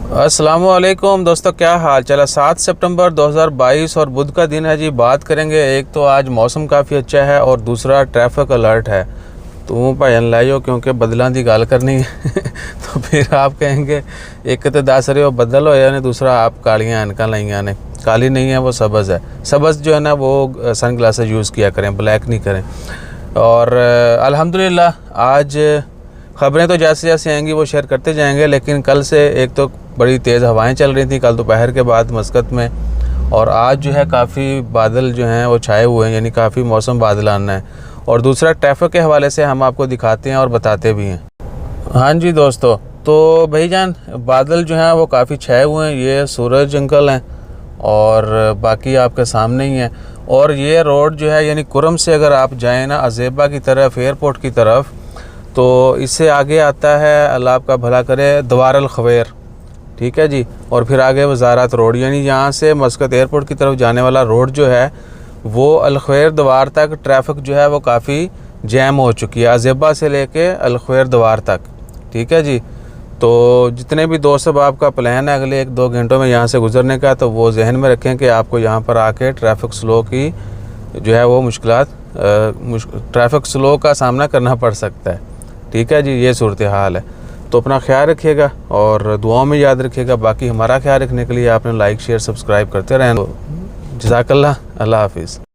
अस्सलामुअलैकुम दोस्तों, क्या हाल चला। 7 सितंबर 2022 और बुध का दिन है जी। बात करेंगे, एक तो आज मौसम काफ़ी अच्छा है और दूसरा ट्रैफिक अलर्ट है। तो भाईन लाइयो क्योंकि बदलों की गल करनी है तो फिर आप कहेंगे एक तो दस रहे हो बदल होया ने, दूसरा आप कालियाँ ऐनक लाइया ने। काली नहीं है, वो सब्ज़ है। सब्ज़ जो है ना वो सन ग्लासेस यूज़ किया करें, ब्लैक नहीं करें। और अल्हम्दुलिल्लाह आज ख़बरें तो जैसे जैसे आएंगी वो शेयर करते जाएंगे। लेकिन कल से एक तो बड़ी तेज़ हवाएं चल रही थी कल दोपहर के बाद मस्कत में, और आज जो है काफ़ी बादल जो हैं वो छाए हुए हैं, यानी काफ़ी मौसम बादलाना है। और दूसरा ट्रैफिक के हवाले से हम आपको दिखाते हैं और बताते भी हैं। हाँ जी दोस्तों, तो भाईजान बादल जो हैं वो काफ़ी छाए हुए हैं। ये सूरज अंकल हैं और बाकी आपके सामने ही हैं। और ये रोड जो है यानी कुरम से अगर आप जाएँ ना अज़ेबा की तरफ, एयरपोर्ट की तरफ, तो इससे आगे आता है, अल्लाह आपका भला करे, द्वार अल खवैर, ठीक है जी। और फिर आगे वजारत रोड, यानी यहाँ से मस्कत एयरपोर्ट की तरफ जाने वाला रोड जो है वो अल खवैर द्वार तक ट्रैफिक जो है वो काफ़ी जैम हो चुकी है, अज़ेबा से लेके अल खवैर द्वार तक, ठीक है जी। तो जितने भी दोस्त अब आपका प्लान है अगले 1-2 घंटों में यहाँ से गुजरने का, तो वो जहन में रखें कि आपको यहाँ पर आके ट्रैफिक स्लो की जो है वो ट्रैफिक स्लो का सामना करना पड़ सकता है, ठीक है जी। ये सूरत हाल है। तो अपना ख्याल रखिएगा और दुआओं में याद रखिएगा। बाकी हमारा ख्याल रखने के लिए आपने लाइक शेयर सब्सक्राइब करते रहें। तो जज़ाकल्लाह, अल्लाह हाफिज़।